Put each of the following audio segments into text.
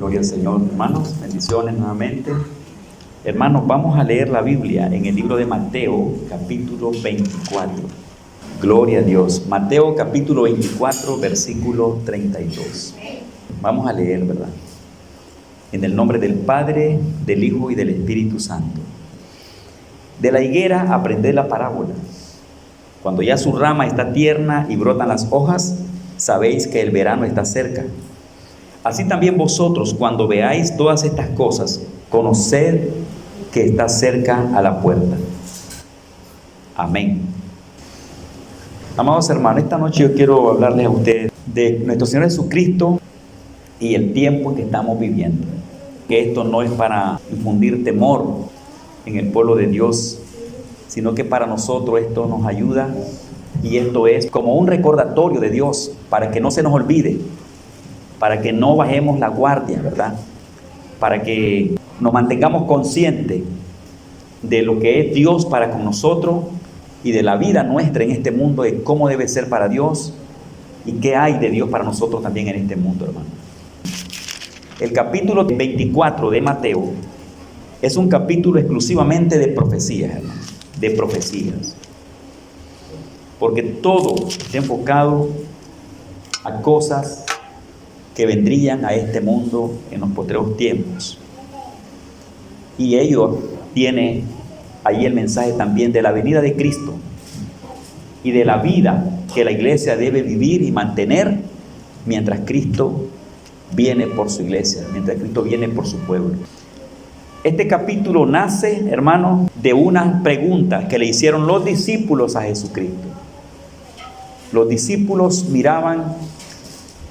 Gloria al Señor, hermanos, bendiciones nuevamente. Hermanos, vamos a leer la Biblia en el libro de Mateo, capítulo 24. Gloria a Dios. Mateo, capítulo 24, versículo 32. Vamos a leer, ¿verdad? En el nombre del Padre, del Hijo y del Espíritu Santo. De la higuera aprended la parábola. Cuando ya su rama está tierna y brotan las hojas, sabéis que el verano está cerca. Así también vosotros, cuando veáis todas estas cosas, conoced que está cerca a la puerta. Amén. Amados hermanos, esta noche yo quiero hablarles a ustedes de nuestro Señor Jesucristo y el tiempo que estamos viviendo. Que esto no es para infundir temor en el pueblo de Dios, sino que para nosotros esto nos ayuda y esto es como un recordatorio de Dios para que no se nos olvide, para que no bajemos la guardia, ¿verdad? Para que nos mantengamos conscientes de lo que es Dios para con nosotros y de la vida nuestra en este mundo, de cómo debe ser para Dios y qué hay de Dios para nosotros también en este mundo, hermano. El capítulo 24 de Mateo es un capítulo exclusivamente de profecías, hermano, de profecías. Porque todo está enfocado a cosas que vendrían a este mundo en los postreros tiempos. Y ello tiene ahí el mensaje también de la venida de Cristo y de la vida que la iglesia debe vivir y mantener mientras Cristo viene por su iglesia, mientras Cristo viene por su pueblo. Este capítulo nace, hermanos, de unas preguntas que le hicieron los discípulos a Jesucristo. Los discípulos miraban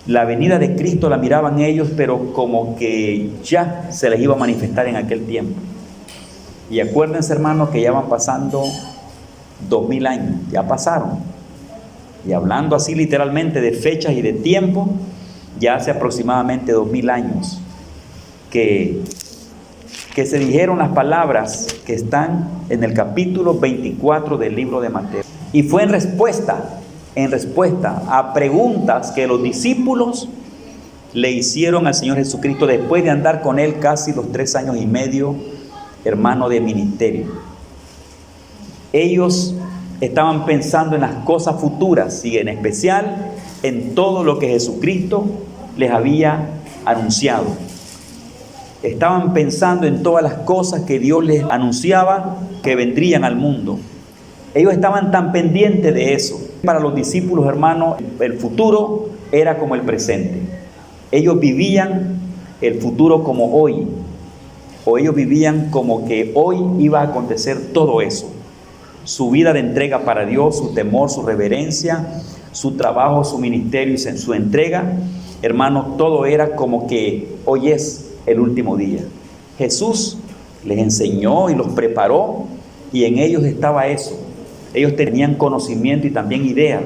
la venida de Cristo, la miraban ellos, pero como que ya se les iba a manifestar en aquel tiempo. Y acuérdense, hermanos, que ya van pasando 2000 años, ya pasaron. Y hablando así literalmente de fechas y de tiempo, ya hace aproximadamente 2000 años que se dijeron las palabras que están en el capítulo 24 del libro de Mateo. Y fue en respuesta a preguntas que los discípulos le hicieron al Señor Jesucristo después de andar con Él casi los 3 años y medio, hermano, de ministerio. Ellos estaban pensando en las cosas futuras y en especial en todo lo que Jesucristo les había anunciado. Estaban pensando en todas las cosas que Dios les anunciaba que vendrían al mundo. Ellos estaban tan pendientes de eso. Para los discípulos, hermanos, el futuro era como el presente. Ellos vivían el futuro como hoy. O ellos vivían como que hoy iba a acontecer todo eso. Su vida de entrega para Dios, su temor, su reverencia, su trabajo, su ministerio y su entrega. Hermanos, todo era como que hoy es el último día. Jesús les enseñó y los preparó y en ellos estaba eso. Ellos tenían conocimiento y también idea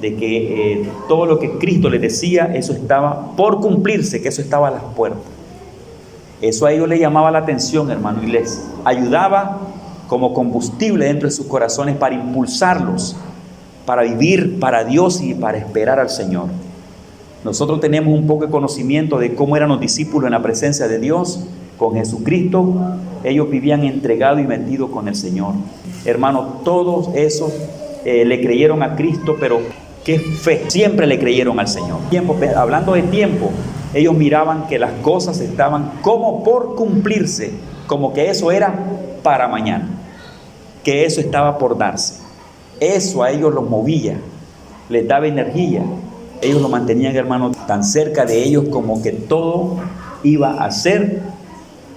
de que todo lo que Cristo les decía, eso estaba por cumplirse, que eso estaba a las puertas. Eso a ellos les llamaba la atención, hermano, y les ayudaba como combustible dentro de sus corazones para impulsarlos, para vivir para Dios y para esperar al Señor. Nosotros tenemos un poco de conocimiento de cómo eran los discípulos en la presencia de Dios, con Jesucristo. Ellos vivían entregados y metidos con el Señor. Hermanos, todos esos le creyeron a Cristo, pero qué fe, siempre le creyeron al Señor. Hablando de tiempo, ellos miraban que las cosas estaban como por cumplirse, como que eso era para mañana, que eso estaba por darse. Eso a ellos los movía, les daba energía. Ellos lo mantenían, hermanos, tan cerca de ellos como que todo iba a ser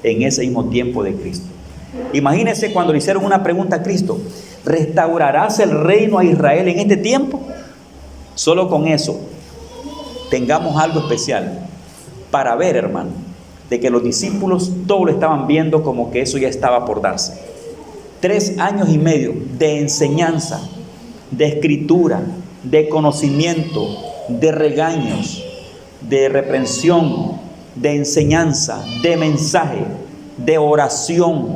en ese mismo tiempo de Cristo. Imagínense cuando le hicieron una pregunta a Cristo: ¿restaurarás el reino a Israel en este tiempo? Solo con eso tengamos algo especial para ver, hermano, de que los discípulos todo lo estaban viendo como que eso ya estaba por darse. 3 años y medio de enseñanza, de escritura, de conocimiento, de regaños, de reprensión, de enseñanza, de mensaje, de oración,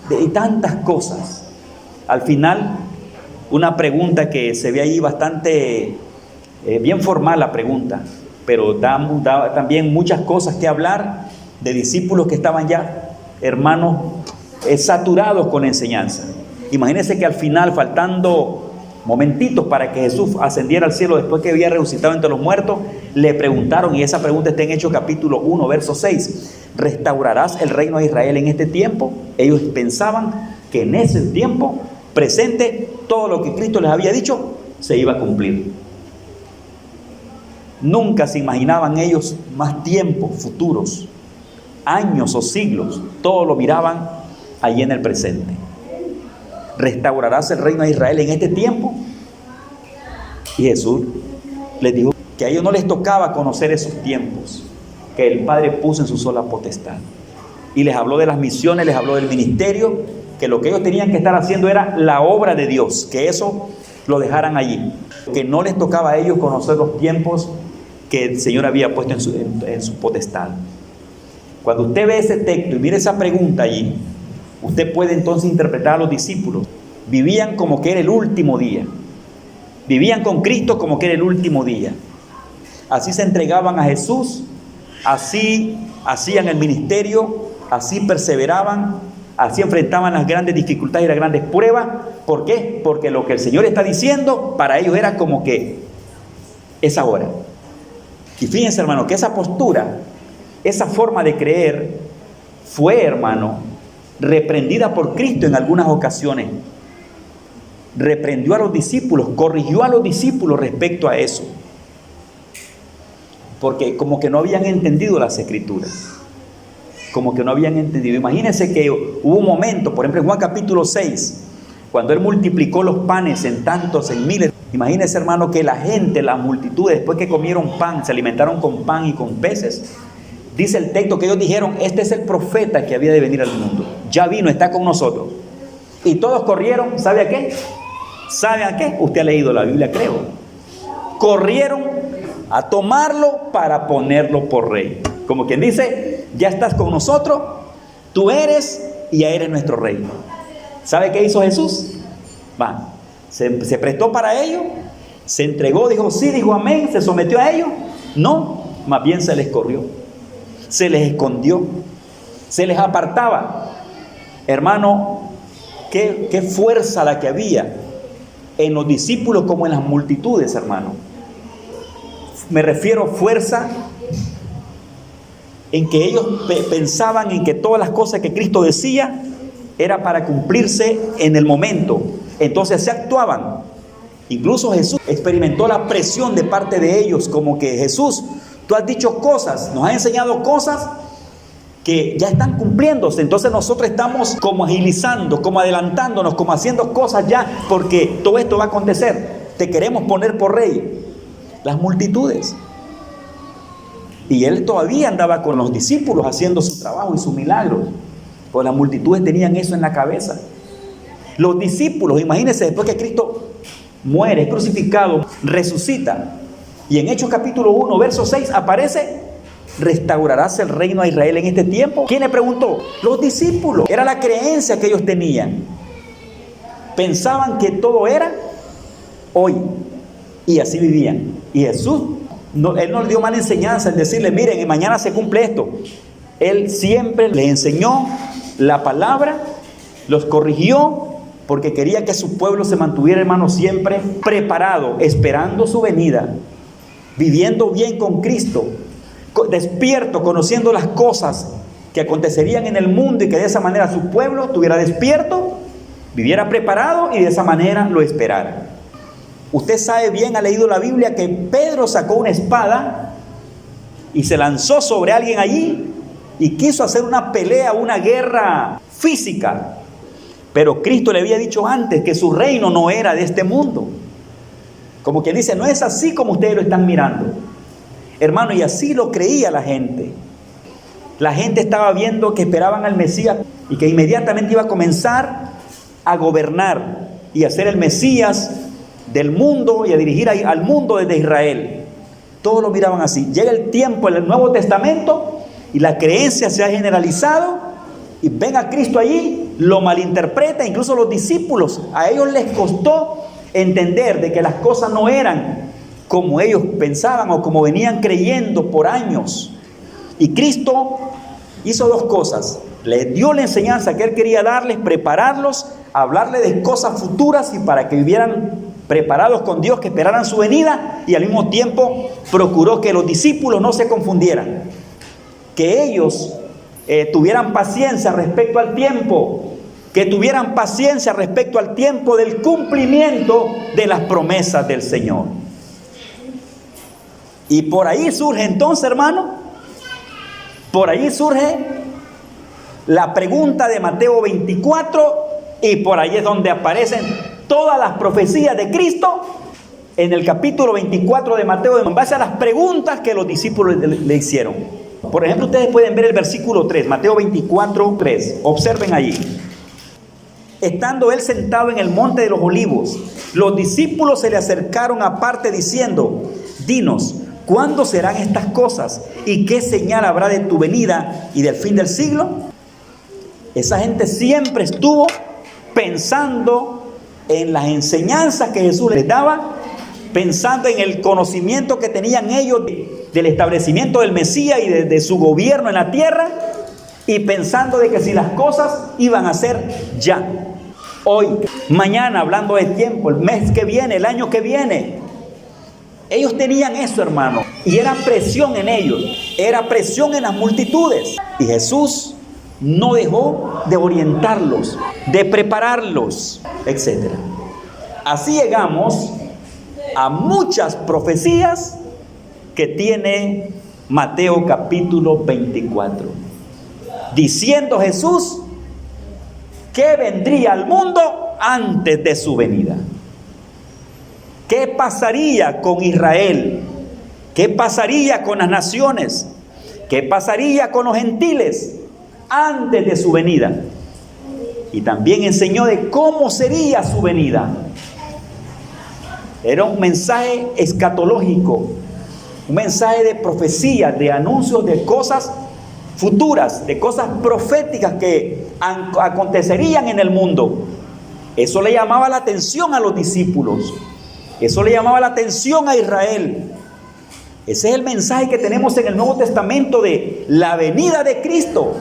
de tantas cosas. Al final, una pregunta que se ve ahí bastante bien formal la pregunta, pero da también muchas cosas que hablar de discípulos que estaban ya, hermanos, saturados con la enseñanza. Imagínense que al final, faltando momentitos para que Jesús ascendiera al cielo después que había resucitado entre los muertos, le preguntaron, y esa pregunta está en Hechos capítulo 1, verso 6, ¿restaurarás el reino de Israel en este tiempo? Ellos pensaban que en ese tiempo presente todo lo que Cristo les había dicho se iba a cumplir. Nunca se imaginaban ellos más tiempos futuros, años o siglos, todo lo miraban allí en el presente. ¿Restaurarás el reino de Israel en este tiempo? Y Jesús les dijo que a ellos no les tocaba conocer esos tiempos que el Padre puso en su sola potestad. Y les habló de las misiones, les habló del ministerio, que lo que ellos tenían que estar haciendo era la obra de Dios, que eso lo dejaran allí, que no les tocaba a ellos conocer los tiempos que el Señor había puesto en su potestad. Cuando usted ve ese texto y mire esa pregunta allí, usted puede entonces interpretar a los discípulos. Vivían como que era el último día. Vivían con Cristo como que era el último día. Así se entregaban a Jesús, así hacían el ministerio, así perseveraban, así enfrentaban las grandes dificultades y las grandes pruebas. ¿Por qué? Porque lo que el Señor está diciendo para ellos era como que es ahora. Y fíjense, hermano, que esa postura, esa forma de creer fue, hermano, reprendida por Cristo en algunas ocasiones. Reprendió a los discípulos, corrigió a los discípulos respecto a eso, porque como que no habían entendido las Escrituras, como que no habían entendido. Imagínense que hubo un momento, por ejemplo en Juan capítulo 6, cuando Él multiplicó los panes en tantos, en miles. Imagínense, hermano, que la gente, las multitudes, después que comieron pan, se alimentaron con pan y con peces. Dice el texto que ellos dijeron, este es el profeta que había de venir al mundo. Ya vino, está con nosotros. Y todos corrieron, ¿sabe a qué? ¿Sabe a qué? Usted ha leído la Biblia, creo. Corrieron a tomarlo para ponerlo por rey. Como quien dice, ya estás con nosotros, tú eres y ya eres nuestro rey. ¿Sabe qué hizo Jesús? Se prestó para ello, se entregó, dijo sí, dijo amén, se sometió a ello. No, más bien se les corrió, se les escondió, se les apartaba. Hermano, qué fuerza la que había en los discípulos como en las multitudes, hermano. Me refiero a fuerza en que ellos pensaban en que todas las cosas que Cristo decía era para cumplirse en el momento. Entonces se actuaban. Incluso Jesús experimentó la presión de parte de ellos, como que Jesús, tú has dicho cosas, nos has enseñado cosas que ya están cumpliéndose. Entonces nosotros estamos como agilizando, como adelantándonos, como haciendo cosas ya, porque todo esto va a acontecer. Te queremos poner por rey. Las multitudes. Y Él todavía andaba con los discípulos haciendo su trabajo y sus milagros. Pues las multitudes tenían eso en la cabeza. Los discípulos, imagínense, después que Cristo muere, es crucificado, resucita. Y en Hechos capítulo 1, verso 6 aparece, ¿restaurarás el reino de Israel en este tiempo? ¿Quién le preguntó? Los discípulos. Era la creencia que ellos tenían. Pensaban que todo era hoy. Y así vivían. Y Jesús, Él no le dio mala enseñanza en decirle, miren, mañana se cumple esto. Él siempre les enseñó la palabra, los corrigió, porque quería que su pueblo se mantuviera, hermano, siempre preparado, esperando su venida, viviendo bien con Cristo, despierto, conociendo las cosas que acontecerían en el mundo, y que de esa manera su pueblo estuviera despierto, viviera preparado y de esa manera lo esperara. Usted sabe bien, ha leído la Biblia, que Pedro sacó una espada y se lanzó sobre alguien allí y quiso hacer una pelea, una guerra física. Pero Cristo le había dicho antes que su reino no era de este mundo. Como quien dice, no es así como ustedes lo están mirando. Hermano, y así lo creía la gente. La gente estaba viendo que esperaban al Mesías y que inmediatamente iba a comenzar a gobernar y a ser el Mesías del mundo y a dirigir al mundo desde Israel. Todos lo miraban así. Llega el tiempo en el Nuevo Testamento y la creencia se ha generalizado y ven a Cristo allí, lo malinterpreta. Incluso los discípulos, a ellos les costó entender de que las cosas no eran como ellos pensaban o como venían creyendo por años. Y Cristo hizo dos cosas. Les dio la enseñanza que Él quería darles, prepararlos, hablarles de cosas futuras y para que vivieran preparados con Dios, que esperaran su venida, y al mismo tiempo procuró que los discípulos no se confundieran, que ellos tuvieran paciencia respecto al tiempo, que tuvieran paciencia respecto al tiempo del cumplimiento de las promesas del Señor. Y por ahí surge entonces, hermano, por ahí surge la pregunta de Mateo 24, y por ahí es donde aparecen todas las profecías de Cristo en el capítulo 24 de Mateo, en base a las preguntas que los discípulos le hicieron. Por ejemplo, ustedes pueden ver el versículo 3, Mateo 24, 3. Observen allí. Estando él sentado en el monte de los olivos, los discípulos se le acercaron aparte diciendo: dinos, ¿cuándo serán estas cosas? ¿Y qué señal habrá de tu venida y del fin del siglo? Esa gente siempre estuvo pensando en las enseñanzas que Jesús les daba, pensando en el conocimiento que tenían ellos del establecimiento del Mesías y de su gobierno en la tierra, y pensando de que si las cosas iban a ser ya, hoy, mañana, hablando de tiempo, el mes que viene, el año que viene. Ellos tenían eso, hermano, y era presión en ellos, era presión en las multitudes. Y Jesús no dejó de orientarlos, de prepararlos, etc. Así llegamos a muchas profecías que tiene Mateo capítulo 24, diciendo Jesús que vendría al mundo antes de su venida. ¿Qué pasaría con Israel? ¿Qué pasaría con las naciones? ¿Qué pasaría con los gentiles antes de su venida? Y también enseñó de cómo sería su venida. Era un mensaje escatológico, un mensaje de profecía, de anuncios de cosas futuras, de cosas proféticas que acontecerían en el mundo. Eso le llamaba la atención a los discípulos, eso le llamaba la atención a Israel. Ese es el mensaje que tenemos en el Nuevo Testamento de la venida de Cristo,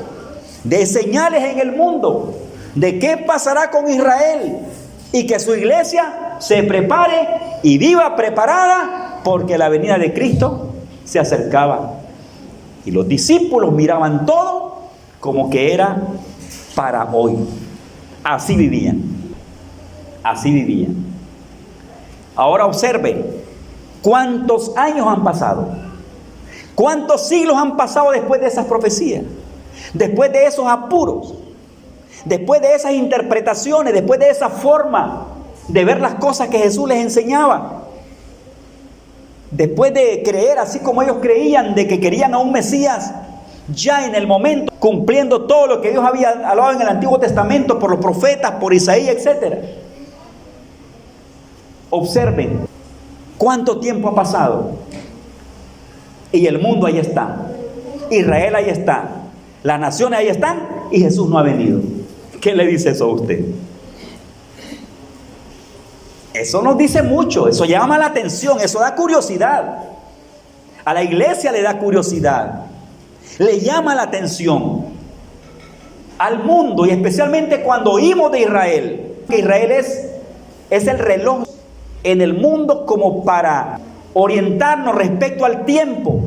de señales en el mundo, de qué pasará con Israel, y que su iglesia se prepare y viva preparada, porque la venida de Cristo se acercaba. Y los discípulos miraban todo como que era para hoy. Así vivían. Así vivían. Ahora observen cuántos años han pasado. Cuántos siglos han pasado después de esas profecías. Después de esos apuros. Después de esas interpretaciones. Después de esa forma de ver las cosas que Jesús les enseñaba. Después de creer así como ellos creían, de que querían a un Mesías ya en el momento, cumpliendo todo lo que Dios había hablado en el Antiguo Testamento por los profetas, por Isaías, etc. Observen cuánto tiempo ha pasado y el mundo ahí está, Israel ahí está, las naciones ahí están y Jesús no ha venido. ¿Qué le dice eso a usted? Eso nos dice mucho, eso llama la atención, eso da curiosidad. A la iglesia le da curiosidad, le llama la atención. Al mundo, y especialmente cuando oímos de Israel, que Israel es el reloj en el mundo como para orientarnos respecto al tiempo.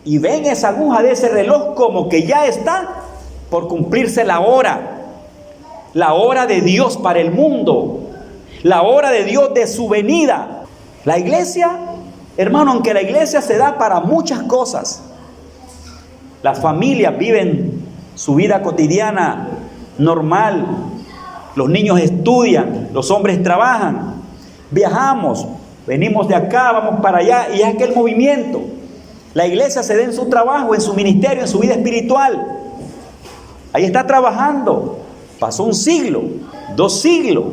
Y ven esa aguja de ese reloj como que ya está por cumplirse la hora de Dios para el mundo. La hora de Dios de su venida. La iglesia, hermano, aunque la iglesia se da para muchas cosas, las familias viven su vida cotidiana normal, los niños estudian, los hombres trabajan, viajamos, venimos de acá, vamos para allá, y es aquel movimiento. La iglesia se da en su trabajo, en su ministerio, en su vida espiritual. Ahí está trabajando. Pasó un siglo, 2 siglos.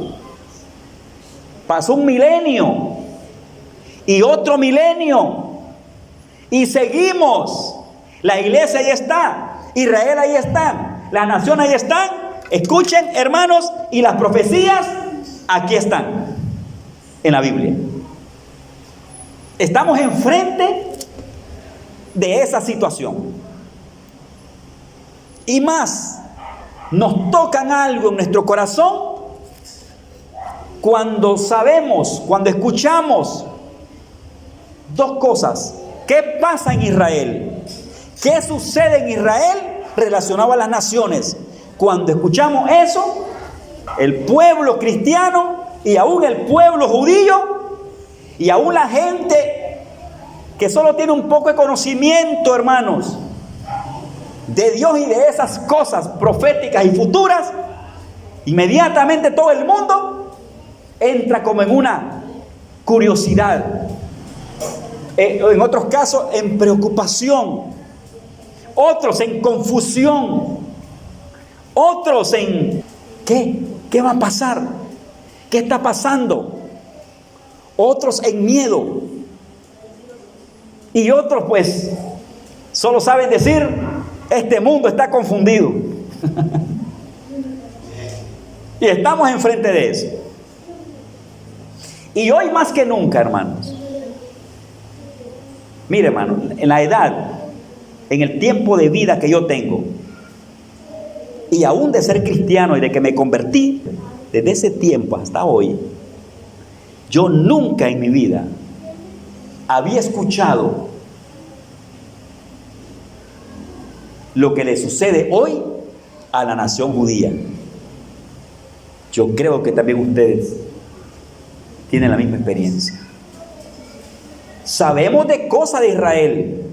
Pasó un milenio y otro milenio y seguimos. La iglesia ahí está, Israel ahí está, las naciones ahí están. Escuchen, hermanos, y las profecías aquí están en la Biblia. Estamos enfrente de esa situación. Y más, nos tocan algo en nuestro corazón cuando sabemos, cuando escuchamos dos cosas. ¿Qué pasa en Israel? ¿Qué sucede en Israel relacionado a las naciones? Cuando escuchamos eso, el pueblo cristiano y aún el pueblo judío y aún la gente que solo tiene un poco de conocimiento, hermanos, de Dios y de esas cosas proféticas y futuras, inmediatamente todo el mundo entra como en una curiosidad, en otros casos en preocupación, otros en confusión, otros en ¿qué va a pasar? ¿Qué está pasando? Otros en miedo, y otros pues solo saben decir: este mundo está confundido. Y estamos enfrente de eso. Y hoy más que nunca, hermanos, mire, hermano, en la edad, en el tiempo de vida que yo tengo, y aún de ser cristiano y de que me convertí, desde ese tiempo hasta hoy, yo nunca en mi vida había escuchado lo que le sucede hoy a la nación judía. Yo creo que también ustedes tienen la misma experiencia. Sabemos de cosas de Israel.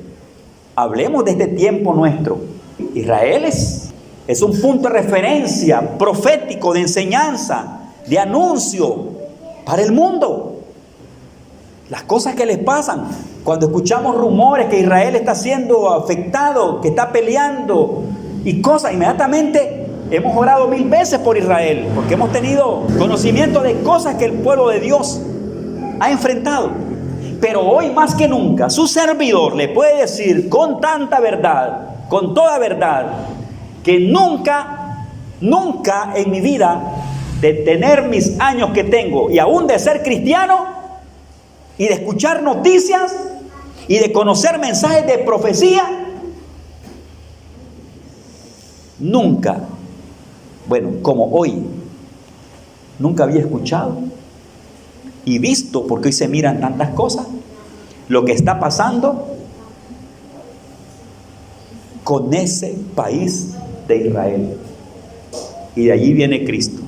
Hablemos de este tiempo nuestro. Israel es un punto de referencia profético, de enseñanza, de anuncio para el mundo. Las cosas que les pasan, cuando escuchamos rumores que Israel está siendo afectado, que está peleando y cosas, inmediatamente hemos orado 1000 veces por Israel, porque hemos tenido conocimiento de cosas que el pueblo de Dios ha enfrentado. Pero hoy más que nunca, su servidor le puede decir con tanta verdad, con toda verdad, que nunca en mi vida, de tener mis años que tengo y aún de ser cristiano y de escuchar noticias y de conocer mensajes de profecía, nunca, bueno, como hoy, nunca había escuchado y visto, porque hoy se miran tantas cosas, lo que está pasando con ese país de Israel. Y de allí viene Cristo.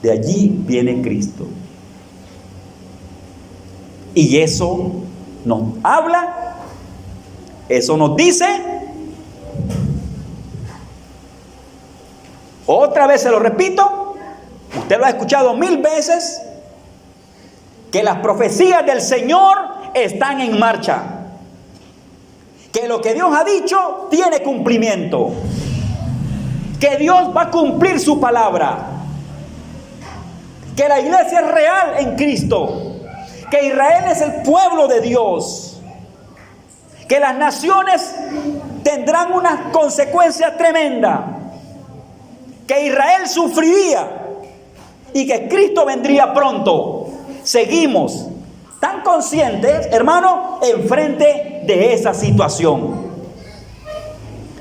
De allí viene Cristo. Y eso nos habla, eso nos dice, otra vez se lo repito, usted lo ha escuchado 1000 veces, que las profecías del Señor están en marcha, que lo que Dios ha dicho tiene cumplimiento, que Dios va a cumplir su palabra, que la iglesia es real en Cristo, que Israel es el pueblo de Dios, que las naciones tendrán una consecuencia tremenda, que Israel sufriría y que Cristo vendría pronto. Seguimos tan conscientes, hermano, enfrente de esa situación.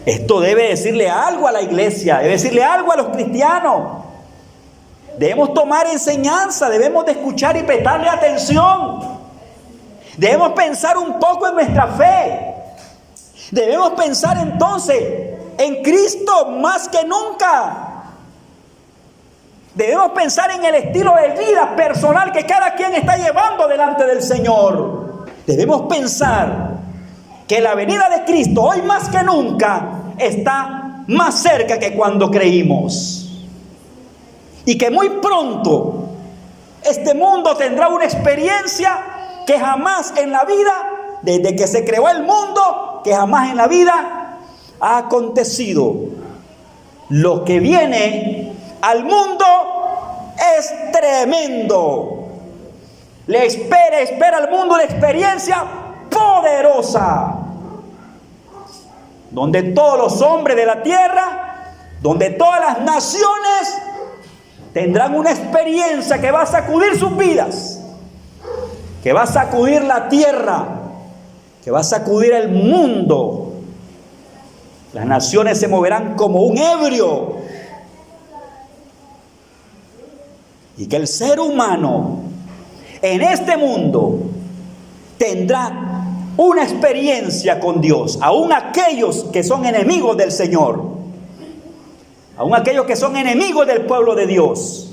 Esto debe decirle algo a la iglesia, debe decirle algo a los cristianos. Debemos tomar enseñanza, debemos de escuchar y prestarle atención. Debemos pensar un poco en nuestra fe. Debemos pensar entonces en Cristo más que nunca. Debemos pensar en el estilo de vida personal que cada quien está llevando delante del Señor. Debemos pensar que la venida de Cristo hoy más que nunca está más cerca que cuando creímos. Y que muy pronto este mundo tendrá una experiencia que jamás en la vida, desde que se creó el mundo, que jamás en la vida ha acontecido. Lo que viene al mundo es tremendo. Le espera al mundo una experiencia poderosa, donde todos los hombres de la tierra, donde todas las naciones tendrán una experiencia que va a sacudir sus vidas, que va a sacudir la tierra, que va a sacudir el mundo. Las naciones se moverán como un ebrio. Y que el ser humano en este mundo tendrá una experiencia con Dios. Aún aquellos que son enemigos del Señor, aún aquellos que son enemigos del pueblo de Dios,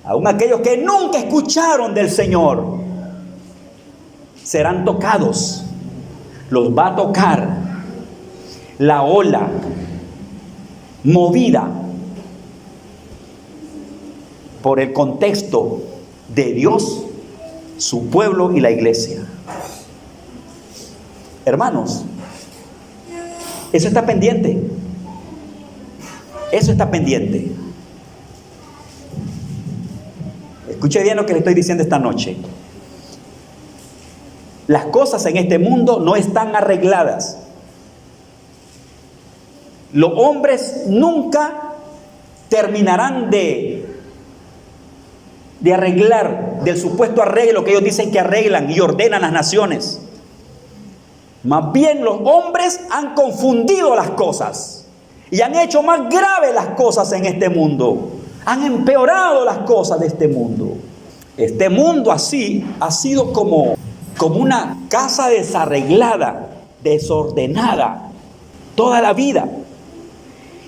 aún aquellos que nunca escucharon del Señor, serán tocados. Los va a tocar la ola movida por el contexto de Dios, su pueblo y la iglesia. Hermanos, eso está pendiente. Eso está pendiente. Escuche bien lo que le estoy diciendo esta noche. Las cosas en este mundo no están arregladas. Los hombres nunca terminarán de arreglar, del supuesto arreglo que ellos dicen que arreglan y ordenan las naciones. Más bien los hombres han confundido las cosas y han hecho más graves las cosas en este mundo. Han empeorado las cosas de este mundo. Este mundo así ha sido como una casa desarreglada, desordenada, toda la vida.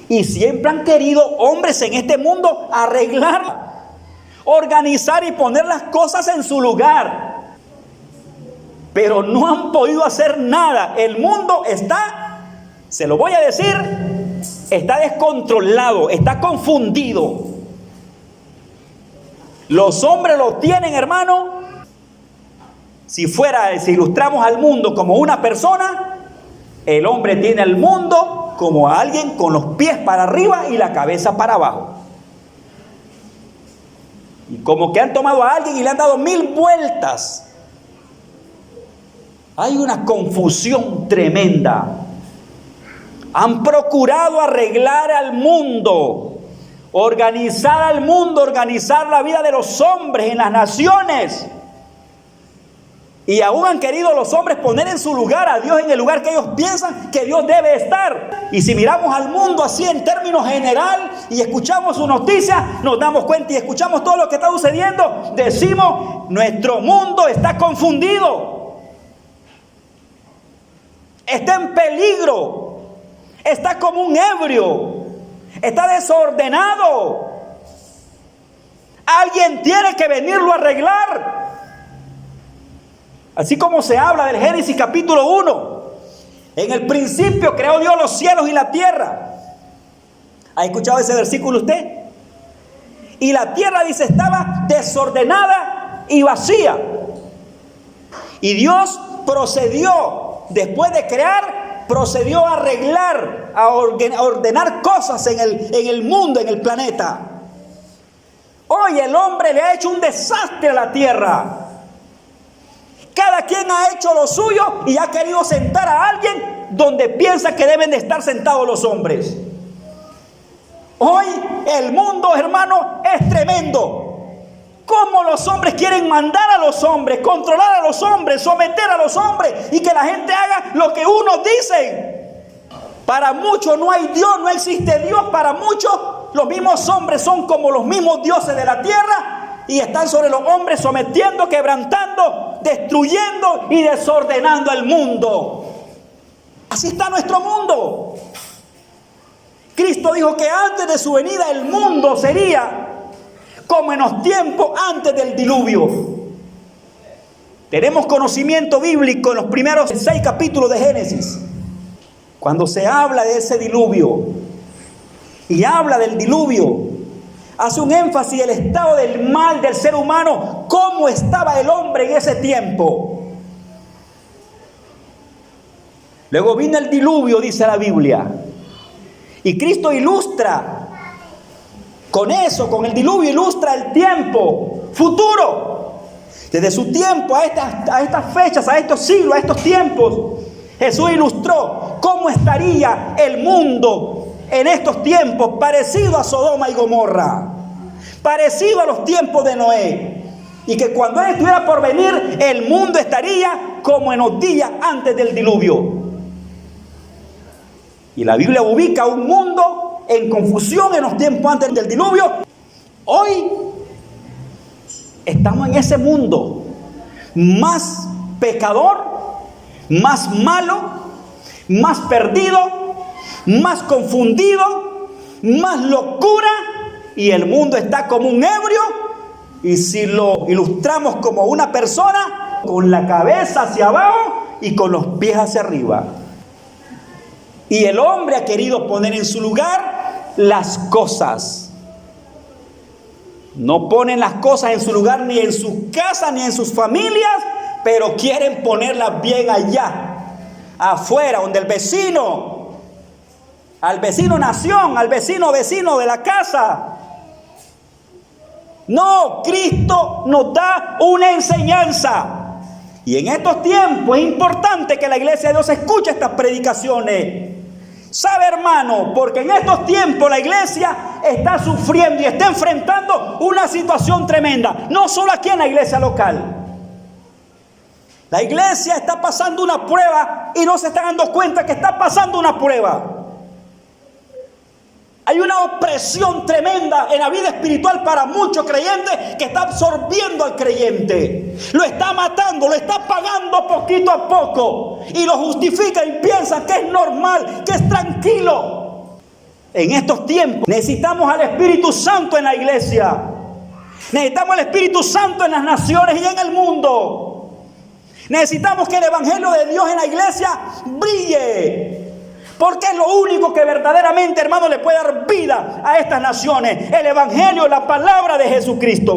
Y siempre han querido hombres en este mundo arreglar, organizar y poner las cosas en su lugar. Pero no han podido hacer nada. El mundo está, se lo voy a decir, está descontrolado, está confundido. Los hombres lo tienen, hermano. Si ilustramos al mundo como una persona, el hombre tiene al mundo como a alguien con los pies para arriba y la cabeza para abajo. Y como que han tomado a alguien y le han dado 1000 vueltas. Hay una confusión tremenda. Han procurado arreglar al mundo, organizar al mundo, organizar la vida de los hombres en las naciones. Y aún han querido los hombres poner en su lugar a Dios en el lugar que ellos piensan que Dios debe estar. Y si miramos al mundo así en términos general y escuchamos su noticia, nos damos cuenta y escuchamos todo lo que está sucediendo, decimos, nuestro mundo está confundido, está en peligro, está como un ebrio, está desordenado. Alguien tiene que venirlo a arreglar. Así como se habla del Génesis capítulo 1. En el principio creó Dios los cielos y la tierra. ¿Ha escuchado ese versículo usted? Y la tierra, dice, estaba desordenada y vacía. Y Dios procedió, después de crear, procedió a arreglar, a ordenar cosas en el mundo, en el planeta. Hoy el hombre le ha hecho un desastre a la tierra. Cada quien ha hecho lo suyo y ha querido sentar a alguien donde piensa que deben de estar sentados los hombres. Hoy el mundo, hermano, es tremendo. Cómo los hombres quieren mandar a los hombres, controlar a los hombres, someter a los hombres y que la gente haga lo que unos dicen. Para muchos no hay Dios, no existe Dios. Para muchos los mismos hombres son como los mismos dioses de la tierra. Y están sobre los hombres sometiendo, quebrantando, destruyendo y desordenando el mundo. Así está nuestro mundo. Cristo dijo que antes de su venida el mundo sería como en los tiempos antes del diluvio. Tenemos conocimiento bíblico en los primeros 6 capítulos de Génesis. Cuando se habla de ese diluvio y habla del diluvio, hace un énfasis el estado del mal del ser humano, cómo estaba el hombre en ese tiempo. Luego vino el diluvio, dice la Biblia. Y Cristo ilustra con eso, con el diluvio, ilustra el tiempo futuro. Desde su tiempo a estas fechas, a estos siglos, a estos tiempos, Jesús ilustró cómo estaría el mundo en estos tiempos, parecido a Sodoma y Gomorra, parecido a los tiempos de Noé. y que cuando Él estuviera por venir, el mundo estaría como en los días antes del diluvio. Y la Biblia ubica un mundo en confusión en los tiempos antes del diluvio. Hoy estamos en ese mundo más pecador, más malo, más perdido, más confundido, más locura, y el mundo está como un ebrio. Y si lo ilustramos como una persona, con la cabeza hacia abajo y con los pies hacia arriba. Y el hombre ha querido poner en su lugar las cosas. No ponen las cosas en su lugar ni en su casa ni en sus familias, pero quieren ponerlas bien allá, afuera, donde el vecino, al vecino nación, al vecino de la casa. No, Cristo nos da una enseñanza. Y en estos tiempos es importante que la iglesia de Dios escuche estas predicaciones. ¿Sabe, hermano? Porque en estos tiempos la iglesia está sufriendo y está enfrentando una situación tremenda. No solo aquí en la iglesia local. La iglesia está pasando una prueba y no se está dando cuenta que está pasando una prueba. Hay una opresión tremenda en la vida espiritual para muchos creyentes que está absorbiendo al creyente. Lo está matando, lo está pagando poquito a poco. Y lo justifica y piensa que es normal, que es tranquilo. En estos tiempos necesitamos al Espíritu Santo en la iglesia. Necesitamos al Espíritu Santo en las naciones y en el mundo. Necesitamos que el Evangelio de Dios en la iglesia brille. Porque es lo único que verdaderamente, hermano, le puede dar vida a estas naciones. El Evangelio, la palabra de Jesucristo.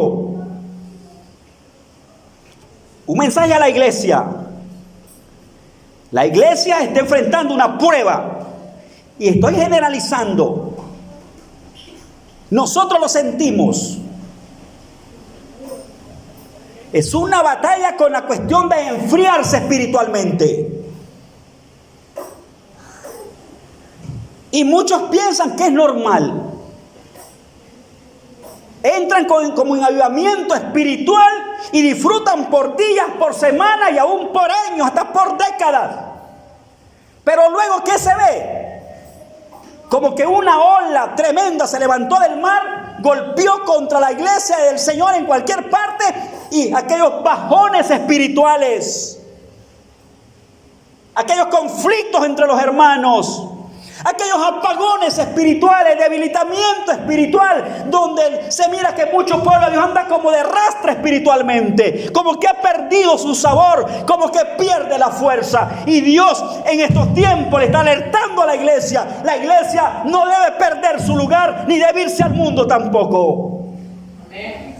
Un mensaje a la iglesia. La iglesia está enfrentando una prueba. Y estoy generalizando. Nosotros lo sentimos. Es una batalla con la cuestión de enfriarse espiritualmente. Y muchos piensan que es normal. Entran como en avivamiento espiritual y disfrutan por días, por semanas y aún por años, hasta por décadas. Pero luego, ¿qué se ve? Como que una ola tremenda se levantó del mar, golpeó contra la iglesia del Señor en cualquier parte, y aquellos bajones espirituales, aquellos conflictos entre los hermanos, aquellos apagones espirituales, debilitamiento espiritual, donde se mira que mucho pueblo de Dios anda como de rastre espiritualmente, como que ha perdido su sabor, como que pierde la fuerza. Y Dios en estos tiempos le está alertando a la iglesia. La iglesia no debe perder su lugar, ni debe irse al mundo tampoco. Amén.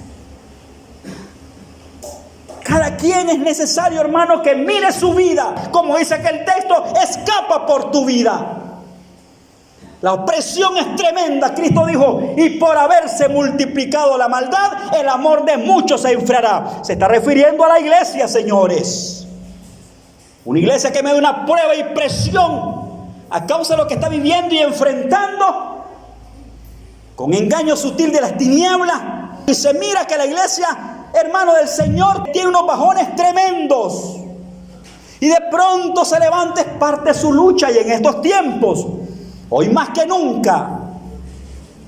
Cada quien es necesario, hermano, que mire su vida. Como dice aquel texto, escapa por tu vida. La opresión es tremenda. Cristo dijo, y por haberse multiplicado la maldad, el amor de muchos se enfriará. Se está refiriendo a la iglesia, señores. Una iglesia que me da una prueba y presión a causa de lo que está viviendo y enfrentando, con engaño sutil de las tinieblas. Y se mira que la iglesia, hermano del Señor, tiene unos bajones tremendos. Y de pronto se levanta, es parte de su lucha. Y en estos tiempos, hoy más que nunca,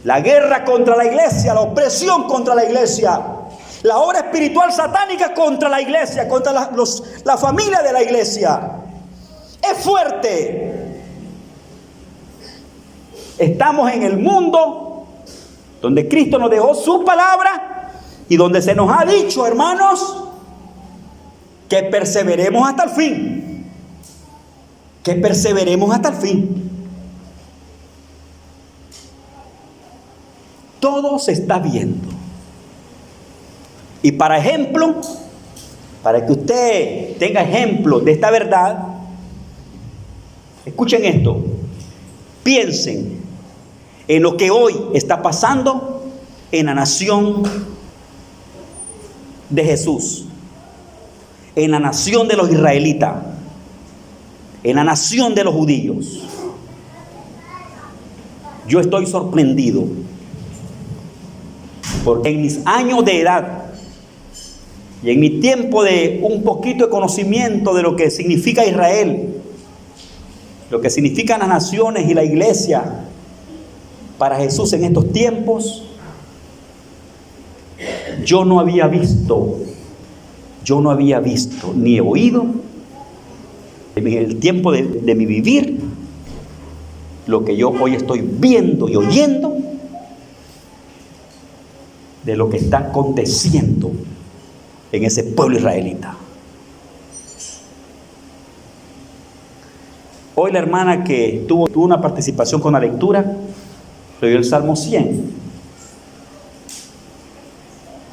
la guerra contra la iglesia, la opresión contra la iglesia, la obra espiritual satánica contra la iglesia, contra la familia de la iglesia, es fuerte. Estamos en el mundo donde Cristo nos dejó su palabra y donde se nos ha dicho, hermanos, que perseveremos hasta el fin. Que perseveremos hasta el fin. Todo se está viendo. Y para ejemplo, para que usted tenga ejemplo de esta verdad, escuchen esto. Piensen en lo que hoy está pasando en la nación de Jesús, en la nación de los israelitas, en la nación de los judíos. Yo estoy sorprendido, porque en mis años de edad Y en mi tiempo de un poquito de conocimiento de lo que significa Israel, lo que significan las naciones y la iglesia para Jesús en estos tiempos, yo no había visto ni he oído en el tiempo de mi vivir lo que yo hoy estoy viendo y oyendo de lo que está aconteciendo en ese pueblo israelita. Hoy la hermana que tuvo una participación con la lectura leyó el Salmo 100.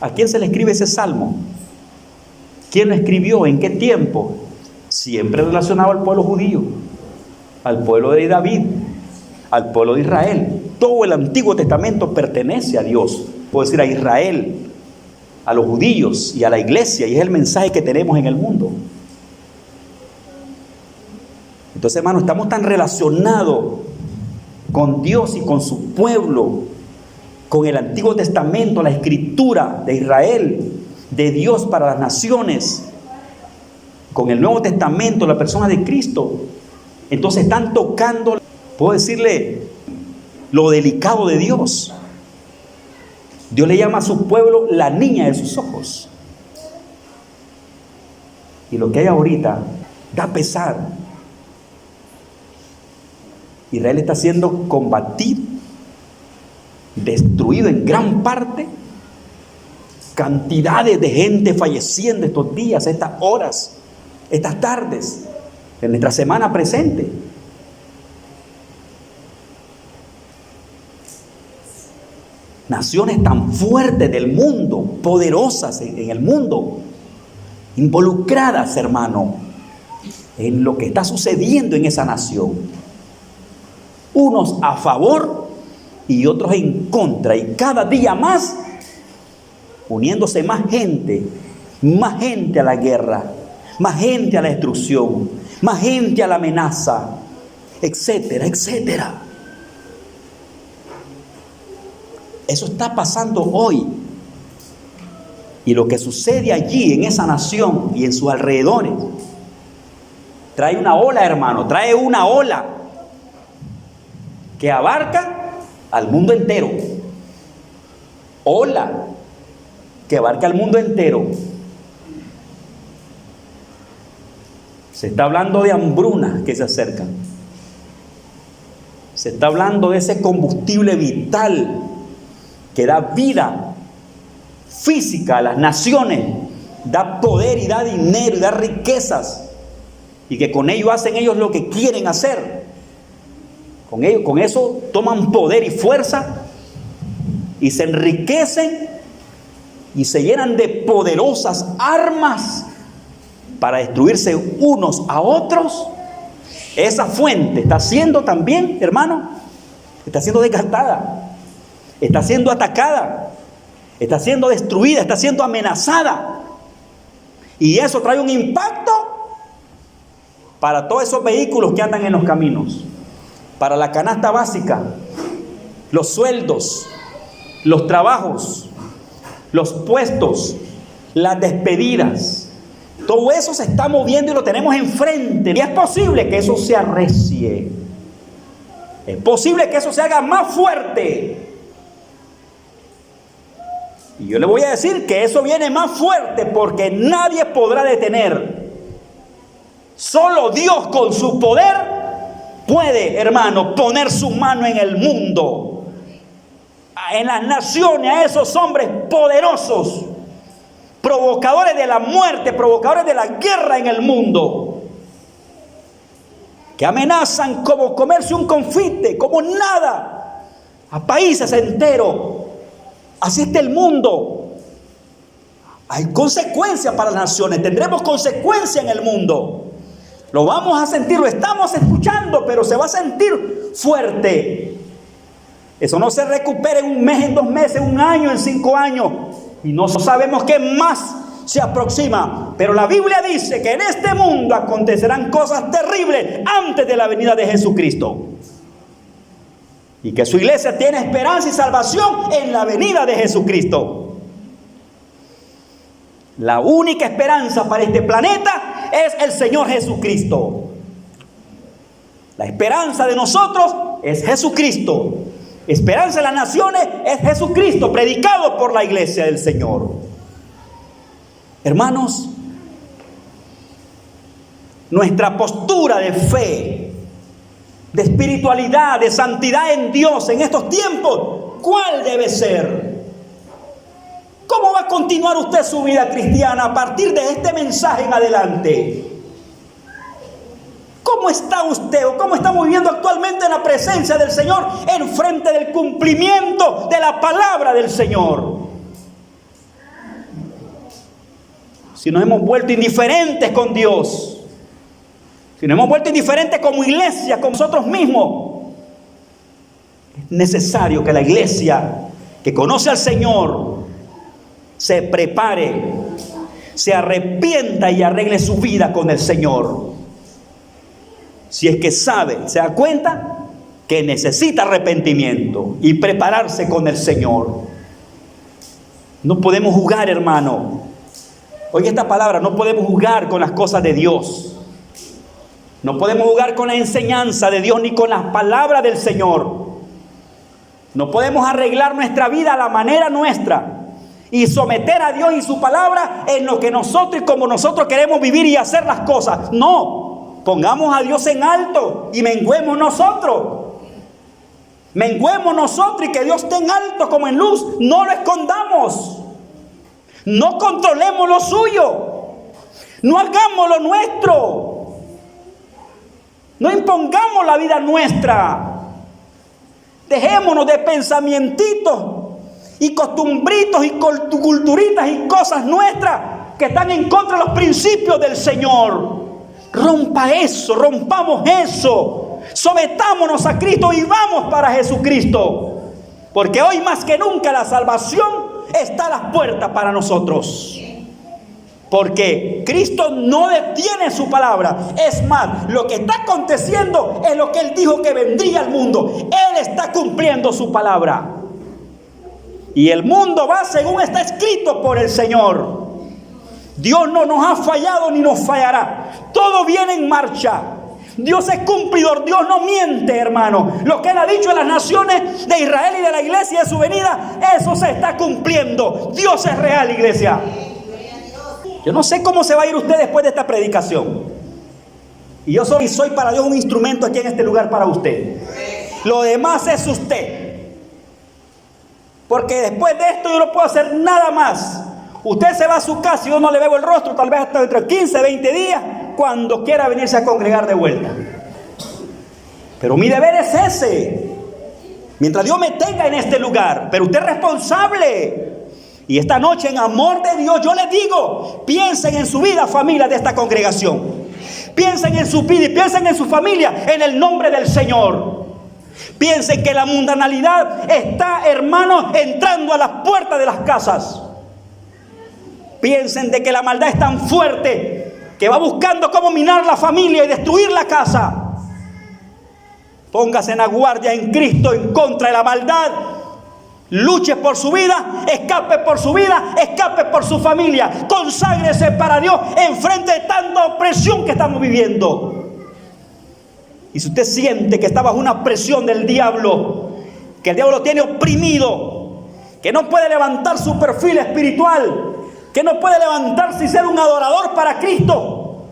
¿A quién se le escribe ese salmo? ¿Quién lo escribió? ¿En qué tiempo? Siempre relacionado al pueblo judío, al pueblo de David, al pueblo de Israel. Todo el Antiguo Testamento pertenece a Dios, puedo decir a Israel, a los judíos y a la iglesia, y es el mensaje que tenemos en el mundo. Entonces, hermanos, estamos tan relacionados con Dios y con su pueblo, con el Antiguo Testamento, la escritura de Israel, de Dios para las naciones, con el Nuevo Testamento, la persona de Cristo. Entonces están tocando, puedo decirle, lo delicado de Dios. Dios le llama a su pueblo la niña de sus ojos. Y lo que hay ahorita da pesar. Israel está siendo combatido, destruido en gran parte. Cantidades de gente falleciendo estos días, estas horas, estas tardes, en nuestra semana presente. Naciones tan fuertes del mundo, poderosas en el mundo, involucradas, hermano, en lo que está sucediendo en esa nación. Unos a favor y otros en contra, y cada día más uniéndose más gente a la guerra, más gente a la destrucción, más gente a la amenaza, etcétera, etcétera. Eso está pasando hoy. Y lo que sucede allí en esa nación y en sus alrededores trae una ola, hermano, trae una ola que abarca al mundo entero. Ola que abarca al mundo entero. Se está hablando de hambrunas que se acercan. Se está hablando de ese combustible vital que da vida física a las naciones, da poder y da dinero y da riquezas, y que con ello hacen ellos lo que quieren hacer. Con eso toman poder y fuerza y se enriquecen y se llenan de poderosas armas para destruirse unos a otros. Esa fuente está siendo también, hermano, está siendo desgastada, está siendo atacada, está siendo destruida, está siendo amenazada. Y eso trae un impacto para todos esos vehículos que andan en los caminos, para la canasta básica, los sueldos, los trabajos, los puestos, las despedidas. Todo eso se está moviendo y lo tenemos enfrente. Y es posible que eso se arrecie. Es posible que eso se haga más fuerte. Y yo le voy a decir que eso viene más fuerte porque nadie podrá detener. Solo Dios con su poder puede, hermano, poner su mano en el mundo, en las naciones, a esos hombres poderosos, provocadores de la muerte, provocadores de la guerra en el mundo, que amenazan como comerse un confite, como nada, a países enteros. Así está el mundo. Hay consecuencias para las naciones, tendremos consecuencias en el mundo. Lo vamos a sentir, lo estamos escuchando, pero se va a sentir fuerte. Eso no se recupera en un mes, en 2 meses, en 1 año, en 5 años. Y no sabemos qué más se aproxima. Pero la Biblia dice que en este mundo acontecerán cosas terribles antes de la venida de Jesucristo. Y que su iglesia tiene esperanza y salvación en la venida de Jesucristo. La única esperanza para este planeta es el Señor Jesucristo. La esperanza de nosotros es Jesucristo. Esperanza de las naciones es Jesucristo, predicado por la iglesia del Señor. Hermanos, nuestra postura de fe, de espiritualidad, de santidad en Dios en estos tiempos, ¿cuál debe ser? ¿Cómo va a continuar usted su vida cristiana a partir de este mensaje en adelante? ¿Cómo está usted o cómo estamos viviendo actualmente en la presencia del Señor en frente del cumplimiento de la palabra del Señor? Si nos hemos vuelto indiferentes con Dios, si nos hemos vuelto indiferentes como iglesia, con nosotros mismos, es necesario que la iglesia que conoce al Señor se prepare, se arrepienta y arregle su vida con el Señor. Si es que sabe, se da cuenta que necesita arrepentimiento y prepararse con el Señor. No podemos jugar, hermano. Oiga esta palabra, no podemos jugar con las cosas de Dios. No podemos jugar con la enseñanza de Dios ni con las palabras del Señor. No podemos arreglar nuestra vida a la manera nuestra y someter a Dios y su palabra en lo que nosotros y como nosotros queremos vivir y hacer las cosas. No. Pongamos a Dios en alto y menguemos nosotros. Menguemos nosotros y que Dios esté en alto como en luz. No lo escondamos. No controlemos lo suyo. No hagamos lo nuestro. No impongamos la vida nuestra. Dejémonos de pensamientitos y costumbritos y culturitas y cosas nuestras que están en contra de los principios del Señor. Rompa eso, rompamos eso, sometámonos a Cristo y vamos para Jesucristo, porque hoy más que nunca la salvación está a las puertas para nosotros, porque Cristo no detiene su palabra. Es más, lo que está aconteciendo es lo que Él dijo que vendría al mundo. Él está cumpliendo su palabra y el mundo va según está escrito por el Señor. Dios no nos ha fallado ni nos fallará. Todo viene en marcha. Dios es cumplidor. Dios no miente, hermano. Lo que Él ha dicho a las naciones de Israel y de la iglesia de su venida, eso se está cumpliendo. Dios es real, iglesia. Yo no sé cómo se va a ir usted después de esta predicación. Y yo soy para Dios un instrumento aquí en este lugar para usted. Lo demás es usted. Porque después de esto yo no puedo hacer nada más. Usted se va a su casa y yo no le veo el rostro, tal vez hasta dentro de 15, 20 días, cuando quiera venirse a congregar de vuelta. Pero mi deber es ese. Mientras Dios me tenga en este lugar, pero usted es responsable. Y esta noche, en amor de Dios, yo les digo, piensen en su vida, familia de esta congregación. Piensen en su vida y piensen en su familia, en el nombre del Señor. Piensen que la mundanalidad está, hermanos, entrando a las puertas de las casas. Piensen de que la maldad es tan fuerte que va buscando cómo minar la familia y destruir la casa. Póngase en la guardia en Cristo en contra de la maldad. Luche por su vida, escape por su vida, escape por su familia. Conságrese para Dios en frente de tanta opresión que estamos viviendo. Y si usted siente que está bajo una presión del diablo, que el diablo lo tiene oprimido, que no puede levantar su perfil espiritual, que no puede levantarse y ser un adorador para Cristo,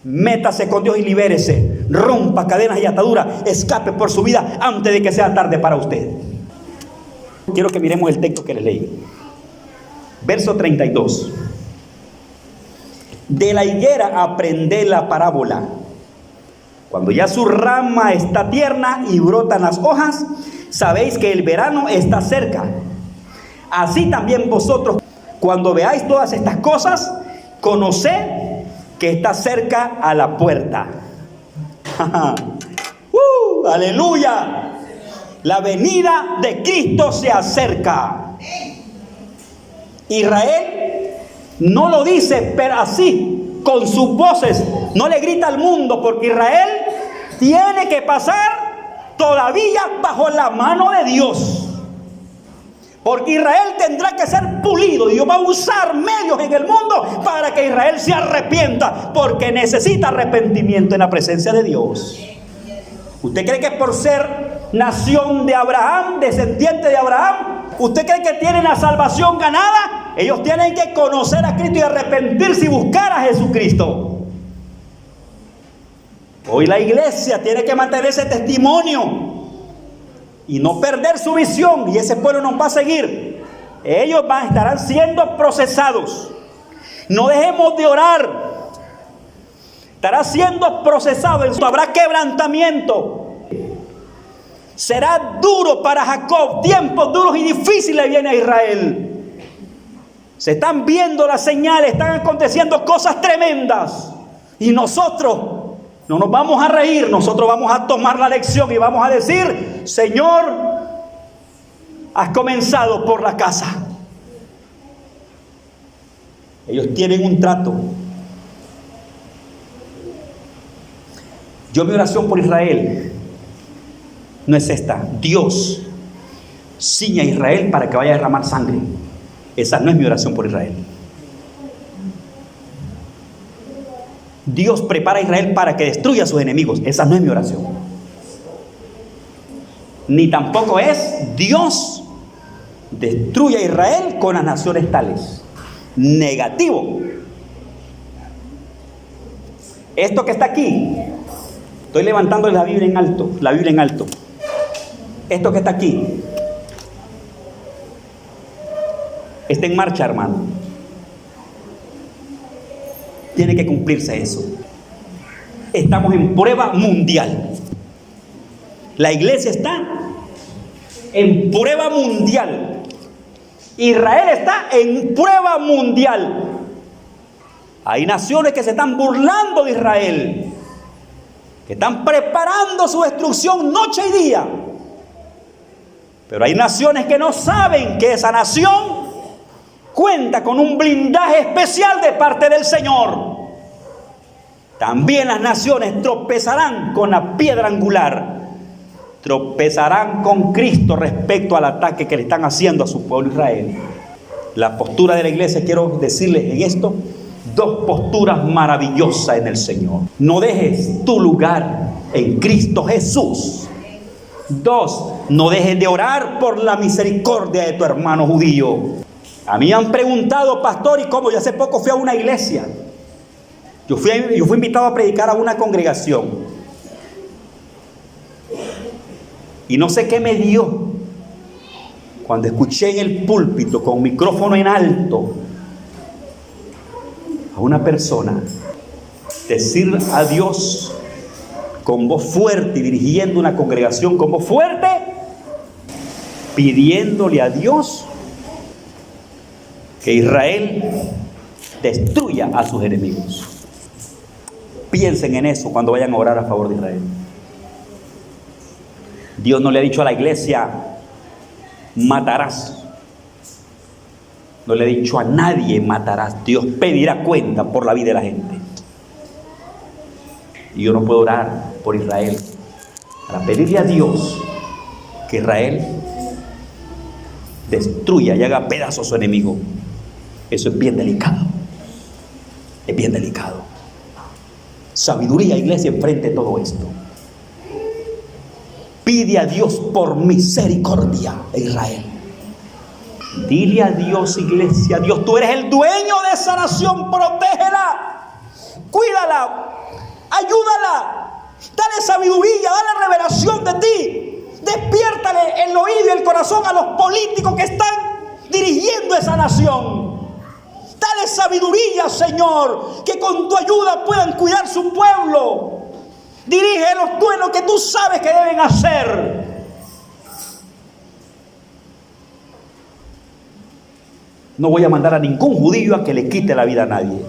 métase con Dios y libérese. Rompa cadenas y ataduras, escape por su vida antes de que sea tarde para usted. Quiero que miremos el texto que les leí. Verso 32. De la higuera aprended la parábola. Cuando ya su rama está tierna y brotan las hojas, sabéis que el verano está cerca. Así también vosotros, cuando veáis todas estas cosas, conoced que está cerca a la puerta. ¡Aleluya! La venida de Cristo se acerca. Israel no lo dice, pero así, con sus voces, no le grita al mundo, porque Israel tiene que pasar todavía bajo la mano de Dios. Porque Israel tendrá que ser pulido y Dios va a usar medios en el mundo para que Israel se arrepienta, porque necesita arrepentimiento en la presencia de Dios. ¿Usted cree que por ser nación de Abraham, descendiente de Abraham, usted cree que tienen la salvación ganada? Ellos tienen que conocer a Cristo y arrepentirse y buscar a Jesucristo. Hoy la iglesia tiene que mantener ese testimonio y no perder su visión, y ese pueblo nos va a seguir. Ellos estarán siendo procesados. No dejemos de orar. Estará siendo procesado. Habrá quebrantamiento. Será duro para Jacob. Tiempos duros y difíciles viene a Israel. Se están viendo las señales. Están aconteciendo cosas tremendas. Y nosotros no nos vamos a reír, nosotros vamos a tomar la lección y vamos a decir: Señor, has comenzado por la casa. Ellos tienen un trato. Mi oración por Israel no es esta: Dios ciña a Israel para que vaya a derramar sangre. Esa no es mi oración por Israel. Dios prepara a Israel para que destruya a sus enemigos. Esa no es mi oración. Ni tampoco es Dios destruye a Israel con las naciones tales. Negativo. Esto que está aquí, estoy levantando la Biblia en alto, la Biblia en alto. Esto que está aquí está en marcha, hermano. Tiene que cumplirse eso. Estamos en prueba mundial. La iglesia está en prueba mundial. Israel está en prueba mundial. Hay naciones que se están burlando de Israel, que están preparando su destrucción noche y día. Pero hay naciones que no saben que esa nación cuenta con un blindaje especial de parte del Señor. También las naciones tropezarán con la piedra angular, tropezarán con Cristo respecto al ataque que le están haciendo a su pueblo Israel. La postura de la iglesia, quiero decirles en esto, dos posturas maravillosas en el Señor. No dejes tu lugar en Cristo Jesús. Dos, no dejes de orar por la misericordia de tu hermano judío. A mí me han preguntado: pastor, ¿y cómo? Yo hace poco fui a una iglesia. Yo fui invitado a predicar a una congregación. Y no sé qué me dio cuando escuché en el púlpito, con micrófono en alto, a una persona decir a Dios con voz fuerte, y dirigiendo una congregación con voz fuerte, pidiéndole a Dios que Israel destruya a sus enemigos. Piensen en eso cuando vayan a orar a favor de Israel. Dios no le ha dicho a la iglesia: matarás. No le ha dicho a nadie: matarás. Dios pedirá cuenta por la vida de la gente. Y yo no puedo orar por Israel para pedirle a Dios que Israel destruya y haga pedazos a su enemigo. Eso es bien delicado. Es bien delicado. Sabiduría, iglesia, enfrente de todo esto. Pide a Dios por misericordia a Israel. Dile a Dios, iglesia: Dios, tú eres el dueño de esa nación, protégela, cuídala, ayúdala, dale sabiduría, dale revelación de ti, despiértale el oído y el corazón a los políticos que están dirigiendo esa nación. Dale sabiduría, Señor, que con tu ayuda puedan cuidar su pueblo. Dirígelos tú en lo que tú sabes que deben hacer. No voy a mandar a ningún judío a que le quite la vida a nadie,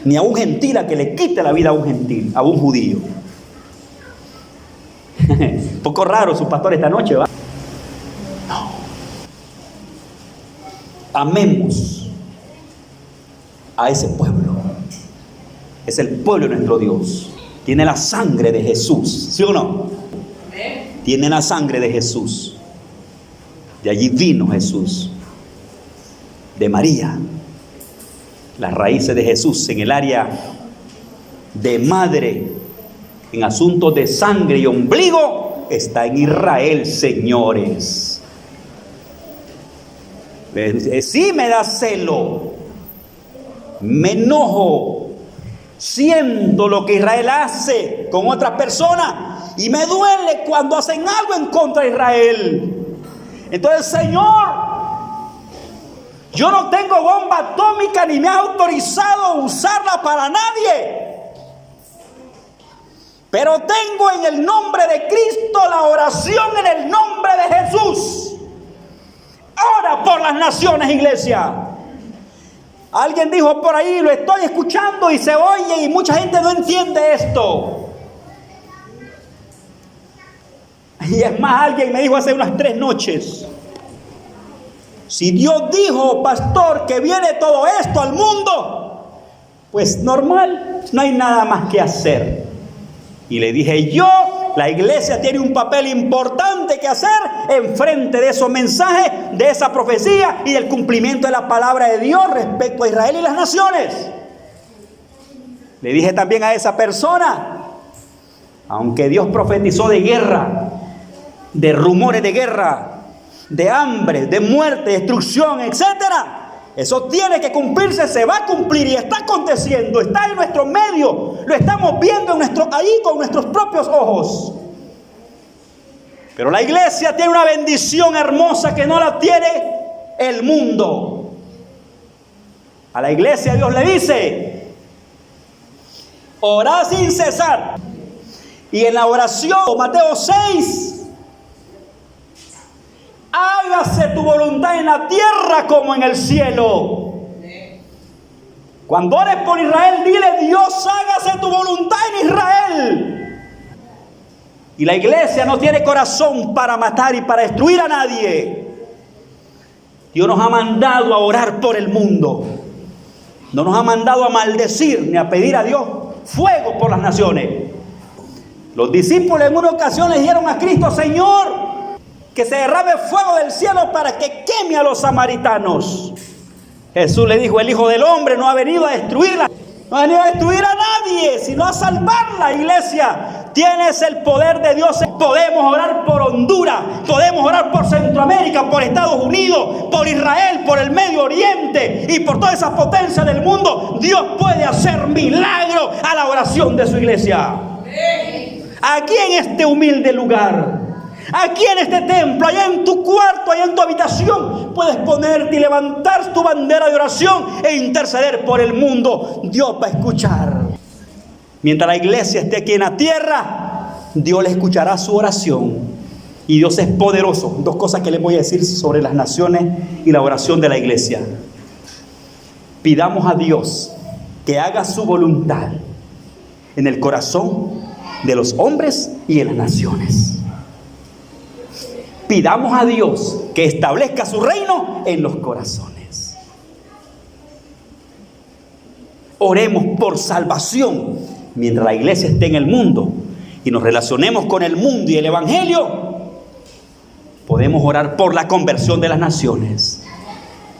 ni a un gentil a que le quite la vida a un gentil, a un judío. Un poco raro su pastor esta noche, ¿va? No. Amemos a ese pueblo. Es el pueblo de nuestro Dios. Tiene la sangre de Jesús, ¿sí o no? Tiene la sangre de Jesús. De allí vino Jesús, de María. Las raíces de Jesús en el área de madre, en asuntos de sangre y ombligo, está en Israel, señores. Sí me da celo, me enojo, siento lo que Israel hace con otras personas y me duele cuando hacen algo en contra de Israel. Entonces, Señor, yo no tengo bomba atómica ni me ha autorizado a usarla para nadie, pero tengo en el nombre de Cristo la oración en el nombre de Jesús. Ora por las naciones, iglesia. Alguien dijo por ahí, lo estoy escuchando y se oye y mucha gente no entiende esto. Y es más, alguien me dijo hace unas 3 noches, si Dios dijo, pastor, que viene todo esto al mundo, pues normal, no hay nada más que hacer. Y le dije yo, la iglesia tiene un papel importante que hacer en frente de esos mensajes, de esa profecía y del cumplimiento de la palabra de Dios respecto a Israel y las naciones. Le dije también a esa persona, aunque Dios profetizó de guerra, de rumores de guerra, de hambre, de muerte, destrucción, etcétera, eso tiene que cumplirse, se va a cumplir y está aconteciendo, está en nuestro medio, lo estamos viendo ahí con nuestros propios ojos. Pero la iglesia tiene una bendición hermosa que no la tiene el mundo. A la iglesia Dios le dice, orad sin cesar. Y en la oración, Mateo 6, hágase tu voluntad en la tierra como en el cielo. Cuando ores por Israel, dile, Dios, hágase tu voluntad en Israel. Y la iglesia no tiene corazón para matar y para destruir a nadie. Dios nos ha mandado a orar por el mundo. No nos ha mandado a maldecir ni a pedir a Dios fuego por las naciones. Los discípulos en una ocasión le dijeron a Cristo, Señor, que se derrame fuego del cielo para que queme a los samaritanos. Jesús le dijo, el Hijo del Hombre no ha venido a destruirla, no ha venido a destruir a nadie, sino a salvarla. Iglesia, tienes el poder de Dios. Podemos orar por Honduras, podemos orar por Centroamérica, por Estados Unidos, por Israel, por el Medio Oriente y por todas esas potencias del mundo. Dios puede hacer milagros a la oración de su iglesia. Aquí en este humilde lugar, aquí en este templo, allá en tu cuarto, allá en tu habitación, puedes ponerte y levantar tu bandera de oración e interceder por el mundo. Dios va a escuchar. Mientras la iglesia esté aquí en la tierra, Dios le escuchará su oración. Y Dios es poderoso. 2 cosas que les voy a decir sobre las naciones y la oración de la iglesia. Pidamos a Dios que haga su voluntad en el corazón de los hombres y en las naciones. Pidamos a Dios que establezca su reino en los corazones. Oremos por salvación mientras la iglesia esté en el mundo y nos relacionemos con el mundo y el evangelio. Podemos orar por la conversión de las naciones.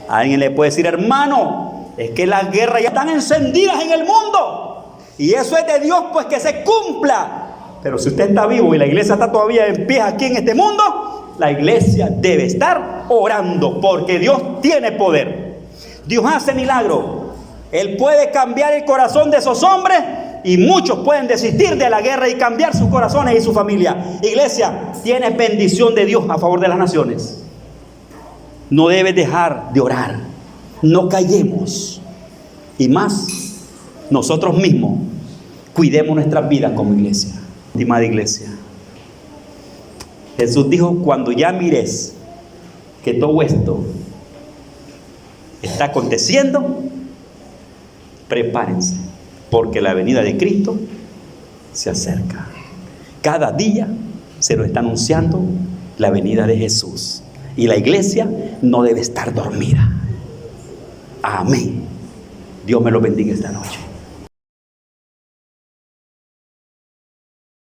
Alguien le puede decir, hermano, es que las guerras ya están encendidas en el mundo y eso es de Dios, pues que se cumpla. Pero si usted está vivo y la iglesia está todavía en pie aquí en este mundo, la iglesia debe estar orando porque Dios tiene poder. Dios hace milagros. Él puede cambiar el corazón de esos hombres y muchos pueden desistir de la guerra y cambiar sus corazones y su familia. Iglesia, tienes bendición de Dios a favor de las naciones. No debes dejar de orar. No callemos. Y más, nosotros mismos cuidemos nuestras vidas como iglesia. Estimada iglesia, Jesús dijo, cuando ya mires que todo esto está aconteciendo, prepárense, porque la venida de Cristo se acerca. Cada día se nos está anunciando la venida de Jesús. Y la iglesia no debe estar dormida. Amén. Dios me lo bendiga esta noche.